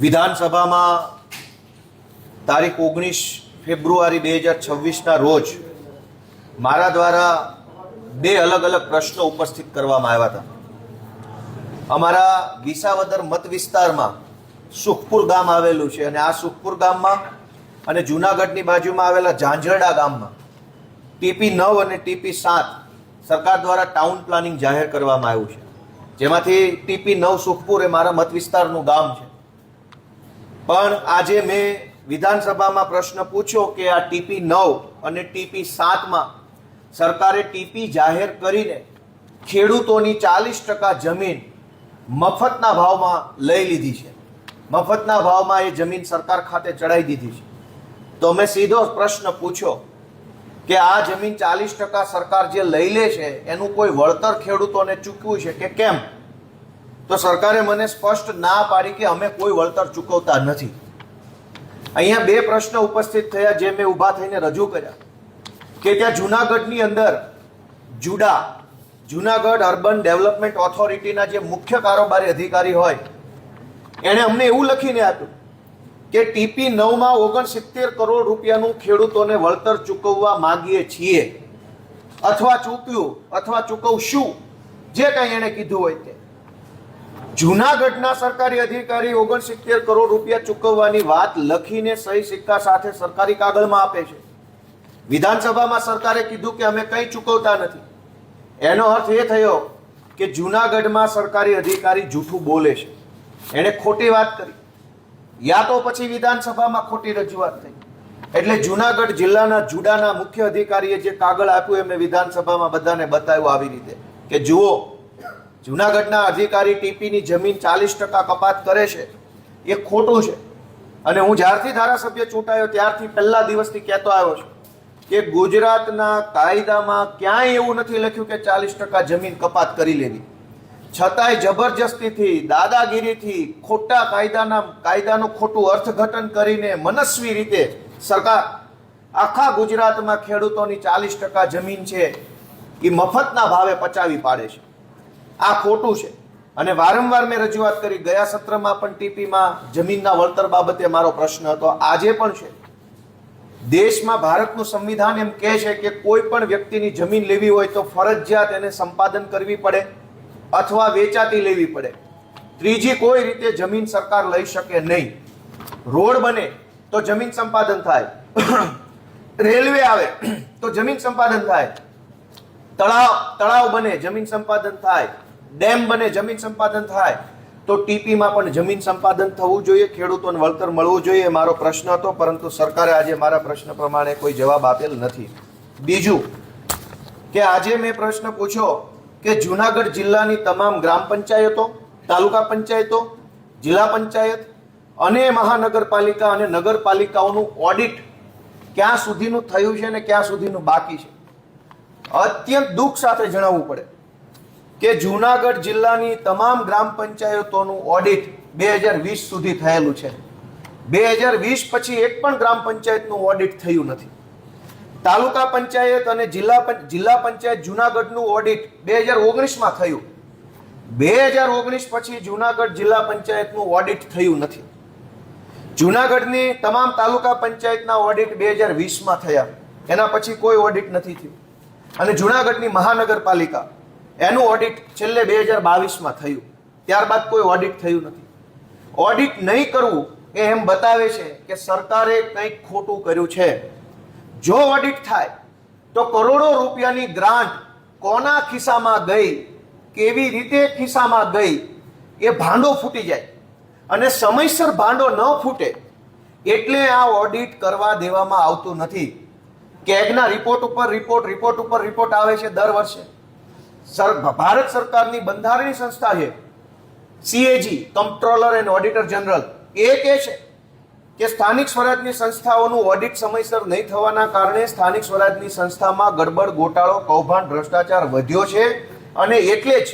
વિધાનસભામાં તારીખ 19 ફેબ્રુઆરી 2026ના રોજ મારા દ્વારા બે અલગ અલગ પ્રશ્નો ઉપસ્થિત કરવામાં આવ્યા હતા. અમારા વિસાવદર મત વિસ્તારમાં સુખપુર ગામ આવેલું છે અને આ સુખપુર ગામમાં અને જૂનાગઢની બાજુમાં આવેલા ઝાંઝરડા ગામમાં ટીપી 9 અને ટીપી 7 સરકાર દ્વારા ટાઉન પ્લાનિંગ જાહેર કરવામાં આવ્યું છે, જેમાંથી ટીપી 9 સુખપુર એ મારા મત વિસ્તારનું ગામ છે. પણ આજે મેં વિધાનસભામાં પ્રશ્ન પૂછ્યો કે આ ટીપી 9 અને ટીપી 7માં સરકારે ટીપી જાહેર કરીને ખેડૂતોની 40% જમીન મફતના ભાવમાં લઈ લીધી છે. મફતના ભાવમાં એ જમીન સરકાર ખાતે ચડાવી દીધી છે. તો મેં સીધો પ્રશ્ન પૂછ્યો કે આ જમીન 40% સરકાર જે લઈ લે છે એનું કોઈ વળતર ખેડૂતોને ચૂકવ્યું છે કે કેમ? તો સરકારે મને સ્પષ્ટ ના પાડી કે અમે કોઈ વળતર ચૂકવતા નથી. અહીંયા બે પ્રશ્ન ઉપસ્થિત થયા જે મેં ઊભા થઈને રજૂ કર્યા કે ત્યાં જૂનાગઢની અંદર જૂનાગઢ અર્બન ડેવલપમેન્ટ ઓથોરિટીના જે મુખ્ય કારોબારી અધિકારી હોય એણે અમને એવું લખીને આપ્યું કે ટીપી 9માં 69 કરોડ રૂપિયાનું ખેડૂતોને વળતર ચૂકવવા માંગીએ છીએ અથવા ચૂક્યું અથવા ચૂકવશું, જે કંઈ એણે કીધું હોય તે. જૂનાગઢના સરકારી અધિકારી 69 કરોડ રૂપિયા ચૂકવવાની વાત લખીને સહી સિક્કા સાથે સરકારી કાગળમાં આપે છે. વિધાનસભામાં સરકારે કીધું કે અમે કંઈ ચૂકવતા નથી. એનો અર્થ એ થયો કે જૂનાગઢમાં સરકારી અધિકારી જૂઠું બોલે છે, એણે ખોટી વાત કરી, યા તો પછી વિધાનસભામાં ખોટી રજૂઆત થઈ. એટલે જૂનાગઢ જિલ્લાના જુડાના મુખ્ય અધિકારીએ જે કાગળ આપ્યું એ મેં વિધાનસભામાં બધાને બતાવ્યું આવી રીતે કે જુઓ, જૂનાગઢના અધિકારી ટીપીની જમીન 40% કપાત કરે છે એ ખોટું છે. અને હું જ્યારથી ધારાસભ્ય ચૂંટાયો ત્યારથી પહેલા દિવસથી કહેતો આવ્યો છું કે ગુજરાતના કાયદામાં ક્યાંય એવું નથી લખ્યું કે 40% જમીન કપાત કરી લેવી. છતાંય જબરજસ્તીથી, દાદાગીરીથી, ખોટા કાયદાનું ખોટું અર્થઘટન કરીને મનસ્વી રીતે સરકાર આખા ગુજરાતમાં ખેડૂતોની 40% જમીન છે એ મફતના ભાવે પચાવી પાડે છે. આ ખોટું છે અને વારંવાર મેં રજૂઆત કરી. ગયા સત્રમાં પણ ટીપીમાં જમીનના વળતર બાબતે મારો પ્રશ્ન હતો, આજે પણ છે. દેશમાં ભારતનું સંવિધાન એમ કહે છે કે કોઈ પણ વ્યક્તિની જમીન લેવી હોય તો ફરજિયાત એને સંપાદન કરવી પડે અથવા વેચાતી લેવી પડે. ત્રીજી કોઈ રીતે જમીન સરકાર લઈ શકે નહીં. રોડ બને તો જમીન સંપાદન થાય, રેલવે આવે તો જમીન સંપાદન થાય, તળાવ બને જમીન સંપાદન થાય, ડેમ બને જમીન સંપાદન થાય. તો ટીપીમાં પણ જમીન સંપાદન થવું જોઈએ, ખેડૂતોને વળતર મળવું જોઈએ, મારો પ્રશ્ન હતો. પરંતુ સરકારે આજે મારા પ્રશ્ન પ્રમાણે કોઈ જવાબ આપેલ નથી. બીજું કે આજે મેં પ્રશ્ન પૂછ્યો કે જૂનાગઢ જિલ્લાની તમામ ગ્રામ પંચાયતો, તાલુકા પંચાયતો, જિલ્લા પંચાયત અને મહાનગરપાલિકા અને નગરપાલિકાઓનું ઓડિટ ક્યાં સુધીનું થયું છે અને ક્યાં સુધીનું બાકી છે. અત્યંત દુઃખ સાથે જણાવવું પડે કે જૂનાગઢ જિલ્લાની તમામ ગ્રામ પંચાયતોનું ઓડિટ 2020 સુધી થયેલું છે. 2020 પછી એક પણ ગ્રામ પંચાયતનું ઓડિટ થયું નથી. તાલુકા પંચાયત અને જિલ્લા પંચાયત જૂનાગઢનું ઓડિટ 2019માં થયું. 2019 પછી જૂનાગઢ જિલ્લા પંચાયતનું ઓડિટ થયું નથી. જૂનાગઢની તમામ તાલુકા પંચાયતના ઓડિટ 2020માં થયા, એના પછી કોઈ ઓડિટ નથી થયું. અને જૂનાગઢની મહાનગરપાલિકા એનું ઓડિટ છેલ્લે 2022માં થયું, ત્યારબાદ કોઈ ઓડિટ થયું નથી. ઓડિટ નહીં કરવું એ એમ બતાવે છે કે સરકારે કંઈક ખોટું કર્યું છે. જો ઓડિટ થાય તો કરોડો રૂપિયાની ગ્રાન્ટ કોના ખિસ્સામાં ગઈ, કેવી રીતે ખિસ્સામાં ગઈ એ ભાંડો ફૂટી જાય. અને સમયસર ભાંડો ન ફૂટે એટલે આ ઓડિટ કરવા દેવામાં આવતું નથી. કેગના રિપોર્ટ ઉપર રિપોર્ટ આવે છે દર વર્ષે. ભારત સરકારની બંધારણીય સંસ્થા છે CAG, કમ્પ્ટ્રોલર એન્ડ ઓડિટર જનરલ, એ કહે છે કે સ્થાનિક સ્વરાજની સંસ્થાઓનું ઓડિટ સમયસર નહીં થવાના કારણે સ્થાનિક સ્વરાજની સંસ્થામાં ગડબડ, ગોટાળો, કૌભાંડ, ભ્રષ્ટાચાર વધ્યો છે. અને એટલે જ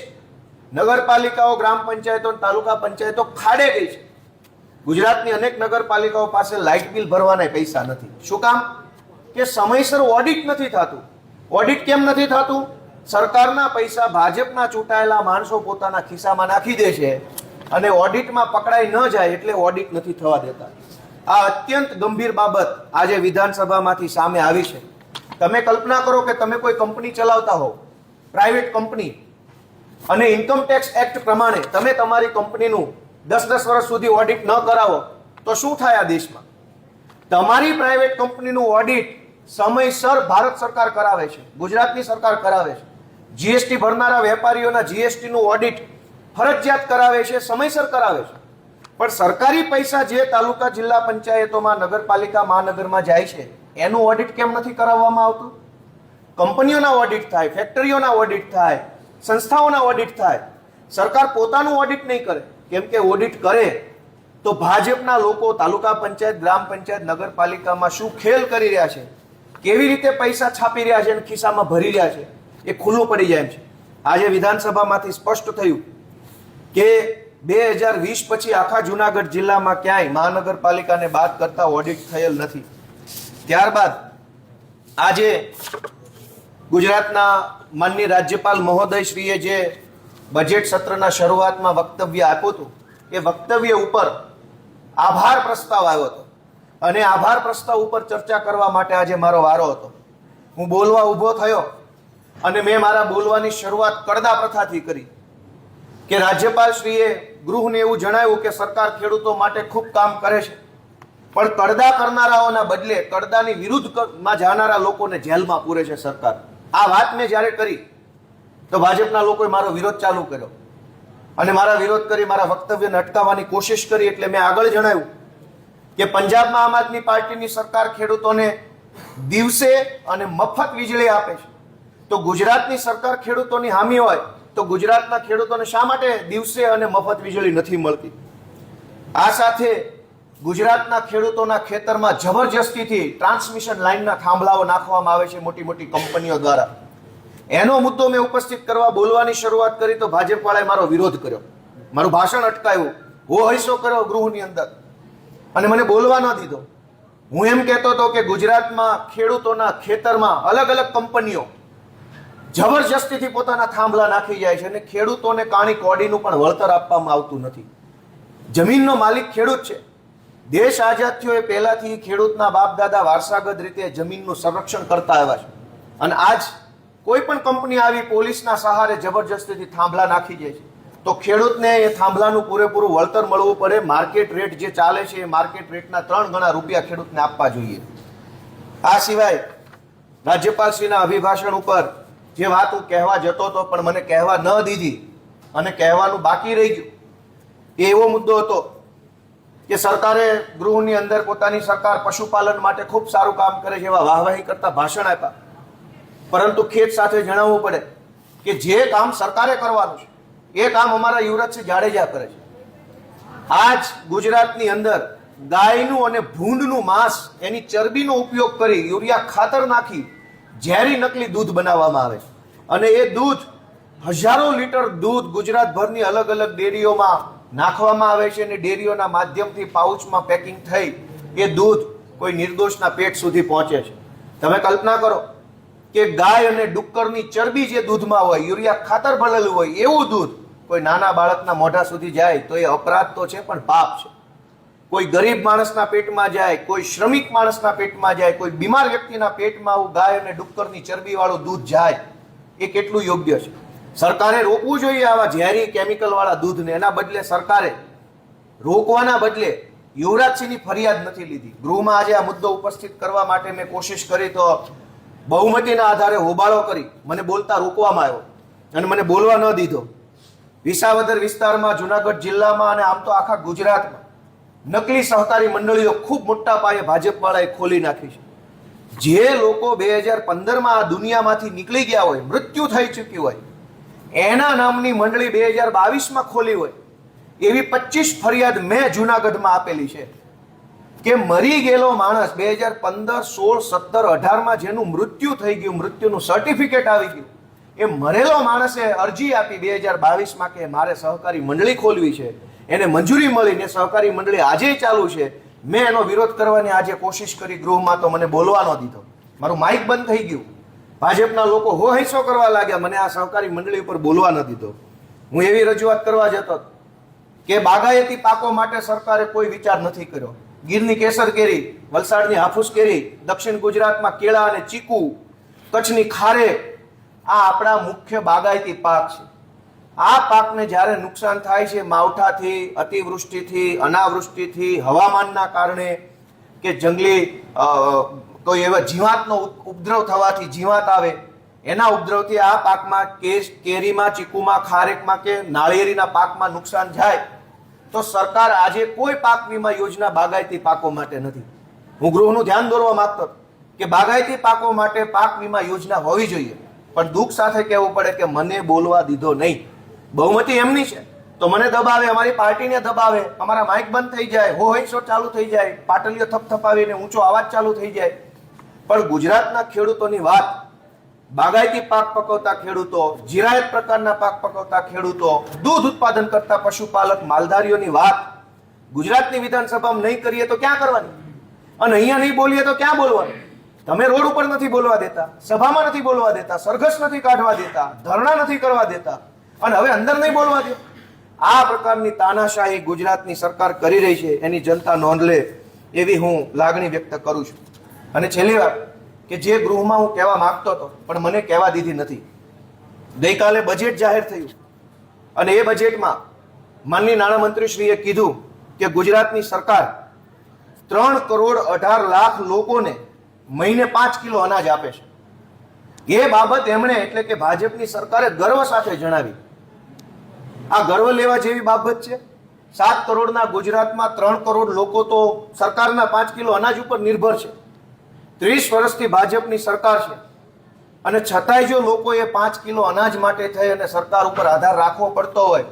નગરપાલિકાઓ, ગ્રામ પંચાયતો, તાલુકા પંચાયતો ખાડે ગઈ છે. ગુજરાતની અનેક નગરપાલિકાઓ પાસે લાઇટ બિલ ભરવાના પૈસા નથી. શું કામ? કે સમયસર ઓડિટ નથી થતું. ઓડિટ કેમ નથી થતું? સરકારના પૈસા ભાજપના ચૂંટાયેલા માણસો પોતાના ખિસ્સામાં નાખી દે છે અને ઓડિટમાં પકડાઈ ન જાય એટલે ઓડિટ નથી થવા દેતા. આ અત્યંત ગંભીર બાબત આજે વિધાનસભામાંથી સામે આવી છે. તમે કલ્પના કરો કે તમે કોઈ કંપની ચલાવતા હો, પ્રાઇવેટ કંપની, અને ઇન્કમ ટેક્સ એક્ટ પ્રમાણે તમે તમારી કંપનીનું 10-10 વર્ષ સુધી ઓડિટ ન કરાવો તો શું થાય આ દેશમાં? તમારી પ્રાઇવેટ કંપનીનું ઓડિટ સમયસર ભારત સરકાર કરાવે છે, ગુજરાતની સરકાર કરાવે છે. જીએસટી ભરનારા વેપારીઓના જીએસટીનું ઓડિટ ફરજિયાત કરાવે છે, સમયસર કરાવે છે. પણ સરકારી પૈસા જે તાલુકા, જિલ્લા પંચાયતોમાં, નગરપાલિકા, મહાનગરમાં જાય છે એનું ઓડિટ કેમ નથી કરાવવામાં આવતું? કંપનીઓના ઓડિટ થાય, ફેક્ટરીઓના ઓડિટ થાય, સંસ્થાઓના ઓડિટ થાય. સરકાર પોતાનું ઓડિટ નહીં કરે, કેમ કે ઓડિટ કરે તો ભાજપના લોકો તાલુકા પંચાયત, ગ્રામ પંચાયત, નગરપાલિકામાં શું ખેલ કરી રહ્યા છે, કેવી રીતે પૈસા છાપી રહ્યા છે અને ખિસ્સામાં ભરી રહ્યા છે એ ખુલ્લું પડી જાય એમ છે. આજે વિધાનસભામાંથી સ્પષ્ટ થયું કે 2020 પછી આખા જુનાગઢ જિલ્લામાં ક્યાંય મહાનગરપાલિકાને બાદ કરતા ઓડિટ થયેલ નથી. ત્યારબાદ આજે ગુજરાતના માનનીય રાજ્યપાલ મહોદયશ્રીએ જે બજેટ સત્રના શરૂઆતમાં વક્તવ્ય આપ્યું હતું એ વક્તવ્ય ઉપર આભાર પ્રસ્તાવ આવ્યો હતો અને આભાર પ્રસ્તાવ ઉપર ચર્ચા કરવા માટે આજે મારો વારો હતો. હું બોલવા ઊભો થયો અને મેં મારા બોલવાની શરૂઆત કડદા પ્રથાથી કરી કે રાજ્યપાલશ્રીએ ગૃહને એવું જણાવ્યું કે સરકાર ખેડૂતો માટે ખૂબ કામ કરે છે, પણ કડદા કરનારાઓના બદલે કડદાની વિરુદ્ધમાં જાનારા લોકોને જેલમાં પૂરે છે સરકાર. આ વાત મેં જ્યારે કરી તો ભાજપના લોકોએ મારો વિરોધ ચાલુ કર્યો અને મારા વિરોધ કરી મારા વક્તવ્યને અટકાવવાની કોશિશ કરી. એટલે મેં આગળ જણાવ્યું કે પંજાબમાં આમ આદમી પાર્ટીની સરકાર ખેડૂતોને દિવસે અને મફત વીજળી આપે છે, તો ગુજરાતની સરકાર ખેડૂતોની હામી હોય તો ગુજરાતના ખેડૂતોને શા માટે દિવસે અને મફત વીજળી નથી મળતી? આ સાથે ગુજરાતના ખેડૂતોના ખેતરમાં જબરજસ્તીથી ટ્રાન્સમિશન લાઇનના થાંભલાઓ નાખવામાં આવે છે મોટી મોટી કંપનીઓ દ્વારા. એનો મુદ્દો મેં ઉપસ્થિત કરવા બોલવાની શરૂઆત કરી તો ભાજપવાળાએ મારો વિરોધ કર્યો, મારું ભાષણ અટકાવ્યું, હોહૈસો કર્યો ગૃહની અંદર અને મને બોલવા ન દીધો. હું એમ કહેતો હતો કે ગુજરાતમાં ખેડૂતોના ખેતરમાં અલગ અલગ કંપનીઓ જબરજસ્તીથી પોતાના થાંભલા નાખી જાય છે અને ખેડૂતોને કાણી કોડીનું પણ વળતર આપવામાં આવતું નથી. જમીનનો માલિક ખેડૂત છે. દેશ આઝાદ થયો એ પહેલાથી ખેડૂતના બાપ દાદા વારસાગત રીતે જમીનનું સંરક્ષણ કરતા આવ્યા છે અને આજ કોઈ પણ કંપની આવી પોલીસના સહારે જબરજસ્તીથી થાંભલા નાખી જાય છે તો ખેડૂતને એ થાંભલાનું પૂરેપૂરું વળતર મળવું પડે. માર્કેટ રેટ જે ચાલે છે એ માર્કેટ રેટના 3 ગણા રૂપિયા ખેડૂતને આપવા જોઈએ. આ સિવાય રાજ્યપાલશ્રીના અભિભાષણ ઉપર જે વાત હું કહેવા જતો હતો પણ મને કહેવા ન દીધી અને કહેવાનું બાકી રહી ગયું, એ એવો મુદ્દો હતો કે સરકારે ગૃહની અંદર પોતાની સરકાર પશુપાલન માટે ખૂબ સારું કામ કરે છે એવા વાહવાહી કરતા ભાષણ આપ્યા, પરંતુ ખેત સાથે જણાવવું પડે કે જે કામ સરકારે કરવાનું છે એ કામ અમારા યુવરાજસિંહ જાડેજા કરે છે. આજ ગુજરાતની અંદર ગાયનું અને ભૂંડનું માંસ, એની ચરબીનો ઉપયોગ કરી યુરિયા ખાતર નાખી ઝેરી નકલી દૂધ બનાવવામાં આવે છે અને એ દૂધ હજારો લીટર દૂધ ગુજરાતભરની અલગ અલગ ડેરીઓમાં નાખવામાં આવે છે અને ડેરીઓના માધ્યમથી પાઉચમાં પેકિંગ થઈ એ દૂધ કોઈ નિર્દોષના પેટ સુધી પહોંચે છે. તમે કલ્પના કરો કે ગાય અને ડુક્કરની ચરબી જે દૂધમાં હોય, યુરિયા ખાતર ભરેલું હોય, એવું દૂધ કોઈ નાના બાળકના મોઢા સુધી જાય તો એ અપરાધ તો છે પણ પાપ છે. કોઈ ગરીબ માણસના પેટમાં જાય, કોઈ શ્રમિક માણસના પેટમાં જાય, કોઈ બીમાર વ્યક્તિના પેટમાં આવું ગાય અને ડુક્કરની ચરબીવાળું દૂધ જાય એ કેટલું યોગ્ય છે? સરકારે રોકવું જોઈએ આવા ઝેરી કેમિકલવાળા દૂધને. એના બદલે સરકારે રોકવાના બદલે યુવરાજસિંહની ફરિયાદ નથી લીધી. ગૃહમાં આજે આ મુદ્દો ઉપસ્થિત કરવા માટે મેં કોશિશ કરી તો બહુમતીના આધારે હોબાળો કરી મને બોલતા રોકવામાં આવ્યો અને મને બોલવા ન દીધો. વિસાવદર વિસ્તારમાં, જુનાગઢ જિલ્લામાં અને આમ તો આખા ગુજરાતમાં નકલી સહકારી મંડળીઓ ખૂબ મોટા પાયે ભાજપવાળાએ ખોલી નાખી છે. જે લોકો 2015માં આ દુનિયામાંથી નીકળી ગયા હોય, મૃત્યુ થઈ ચૂક્યું હોય, એના નામની મંડળી 2022માં ખોલી હોય એવી 25 ફરિયાદ મેં જુનાગઢમાં આપેલી છે કે મરી ગયેલો માણસ 2015, 16, 17, 18માં જેનું મૃત્યુ થઈ ગયું, મૃત્યુનું સર્ટિફિકેટ આવી ગયું, એ મરેલો માણસે અરજી આપી 2022માં કે મારે સહકારી મંડળી ખોલવી છે, એને મંજૂરી મળીને સહકારી મંડળી આજે ચાલુ છે. મેં એનો વિરોધ કરવાની આજે કોશિશ કરી ગૃહમાં તો મને બોલવા ન દીધો, મારું માઇક બંધ થઈ ગયું. ભાજપના લોકો હોહૈસો કરવા લાગ્યા, મને આ સહકારી મંડળી ઉપર બોલવા ન દીધો. હું એવી રજૂઆત કરવા જતો કે બાગાયતી પાકો માટે સરકારે કોઈ વિચાર નથી કર્યો. ગીરની કેસર કેરી, વલસાડની હાફૂસ કેરી, દક્ષિણ ગુજરાતમાં કેળા અને ચીકુ, કચ્છની ખારેક, આ આપણા મુખ્ય બાગાયતી પાક છે. આ પાકને જ્યારે નુકસાન થાય છે માવઠાથી, અતિવૃષ્ટિથી, અનાવૃષ્ટિથી, હવામાનના કારણે કે જંગલી કોઈ એવા જીવાતનો ઉપદ્રવ થવાથી જીવાત આવે, એના ઉપદ્રવથી આ પાકમાં કેરીમાં, ચીકુમાં, ખારેકમાં કે નાળિયેરીના પાકમાં નુકસાન જાય તો સરકાર આજે કોઈ પાક વીમા યોજના બાગાયતી પાકો માટે નથી. હું ગૃહનું ધ્યાન દોરવા માંગતો હતો કે બાગાયતી પાકો માટે પાક વીમા યોજના હોવી જોઈએ, પણ દુઃખ સાથે કહેવું પડે કે મને બોલવા દીધો નહીં. બહુમતી એમની છે તો મને દબાવે, અમારી પાર્ટીને દબાવે, અમારા માઇક બંધ થઈ જાય, હોઈસો ચાલુ થઈ જાય, પાટલીઓ થપથપાવીને ઊંચો અવાજ ચાલુ થઈ જાય. પણ ગુજરાતના ખેડૂતોની વાત, બાગાયતી પાક પકવતા ખેડૂતો, જીરાયત પ્રકારના પાક પકવતા ખેડૂતો, દૂધ ઉત્પાદન કરતા પશુપાલક માલધારીઓની વાત ગુજરાતની વિધાનસભામાં નહીં કરીએ તો ક્યાં કરવાની? અને અહીંયા નહીં બોલીએ તો ક્યાં બોલવાનું? તમે રોડ ઉપર નથી બોલવા દેતા, સભામાં નથી બોલવા દેતા, સરઘસ નથી કાઢવા દેતા, ધરણા નથી કરવા દેતા, અને હવે અંદર નહીં બોલવા દે. આ પ્રકારની તાનાશાહી ગુજરાતની સરકાર કરી રહી છે, એની જનતા નોંધ લે એવી હું લાગણી વ્યક્ત કરું છું. અને છેલ્લી વાત કે જે ગૃહમાં હું કહેવા માંગતો હતો પણ મને કહેવા દીધી નથી. ગઈકાલે બજેટ જાહેર થયું અને એ બજેટમાં માનનીય નાણામંત્રીશ્રીએ કીધું કે ગુજરાતની સરકાર 3,18,00,000 લોકોને મહિને 5 કિલો અનાજ આપે છે. એ બાબત એમણે એટલે કે ભાજપની સરકારે ગર્વ સાથે જણાવી. આ ગર્વ લેવા જેવી બાબત છે. 7 કરોડના ગુજરાતમાં 3 કરોડ લોકો તો સરકારના 5 કિલો અનાજ ઉપર નિર્ભર છે. 30 વર્ષથી ભાજપની સરકાર છે અને છતાંય જો લોકોએ 5 કિલો અનાજ માટે થઈ અને સરકાર ઉપર આધાર રાખવો પડતો હોય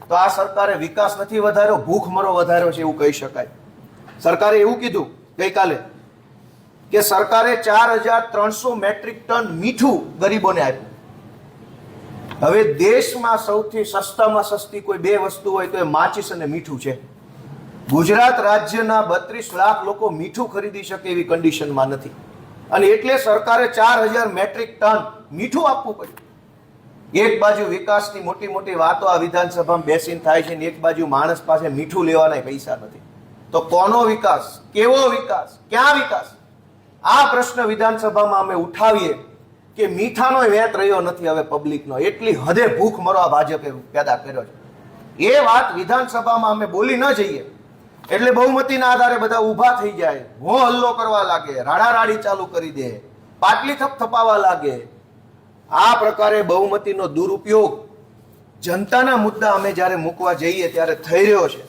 તો આ સરકારે વિકાસ નથી વધાર્યો, ભૂખમરો વધાર્યો છે એવું કહી શકાય. સરકારે એવું કીધું ગઈકાલે કે સરકારે 4,300 મેટ્રિક ટન મીઠું ગરીબોને આપ્યું. હવે દેશમાં સૌથી સસ્તામાં સસ્તી કોઈ બે વસ્તુ હોય તો એ માચીસ અને મીઠું છે. ગુજરાત રાજ્યના 32 લાખ લોકો મીઠું ખરીદી શકે એવી કન્ડિશનમાં નથી અને એટલે સરકારે 4,000 મેટ્રિક ટન મીઠું આપવું પડ્યું. એક બાજુ વિકાસની મોટી મોટી વાતો આ વિધાનસભામાં બેસીને થાય છે ને એક બાજુ માણસ પાસે મીઠું લેવાના પૈસા નથી. તો કોનો વિકાસ, કેવો વિકાસ, ક્યાં વિકાસ? આ પ્રશ્ન વિધાનસભામાં અમે ઉઠાવીએ કે મીઠાનો વેત રહ્યો નથી હવે પબ્લિકનો, એટલી હદે ભૂખમરો આ ભાજપે પેદા કર્યો છે. એ વાત વિધાનસભામાં અમે બોલી ન જઈએ એટલે બહુમતીના આધારે બધા ઊભા થઈ જાય, હો હલ્લો કરવા લાગે, રાડારાડી ચાલુ કરી દે, પાટલી થપથપાવા લાગે. આ પ્રકારે બહુમતીનો દુરુપયોગ જનતાના મુદ્દા અમે જ્યારે મૂકવા જઈએ ત્યારે થઈ રહ્યો છે.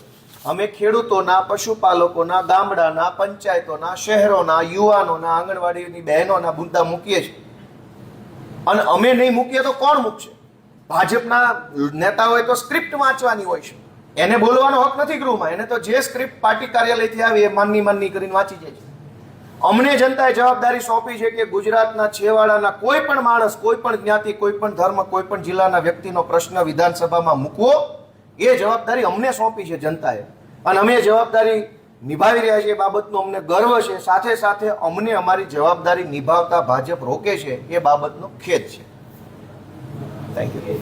અમે ખેડૂતોના, પશુપાલકોના, ગામડાના, પંચાયતોના, શહેરોના, યુવાનોના, આંગણવાડીની બહેનોના મુદ્દા મૂકીએ છીએ અને અમે નહીં મૂકીએ તો કોણ મૂકશે? ભાજપના નેતાઓએ તો સ્ક્રિપ્ટ વાંચવાની હોય છે, એને બોલવાનો હક નથી ગૃહમાં. એને તો જે સ્ક્રિપ્ટ પાર્ટી કાર્યાલયથી આવી એ માનની કરીને વાંચી જાય છે. અમને જનતાએ જવાબદારી સોંપી છે કે ગુજરાતના છેવાડાના કોઈ પણ માણસ, કોઈ પણ જ્ઞાતિ, કોઈ પણ ધર્મ, કોઈ પણ જિલ્લાના વ્યક્તિનો પ્રશ્ન વિધાનસભામાં મૂકવો એ જવાબદારી અમને સોંપી છે જનતાએ અને અમે જવાબદારી નિભાવી રહ્યા છીએ. એ બાબતનો અમને ગર્વ છે. સાથે સાથે અમને અમારી જવાબદારી નિભાવતા ભાજપ રોકે છે એ બાબતનો ખેદ છે. Thank you.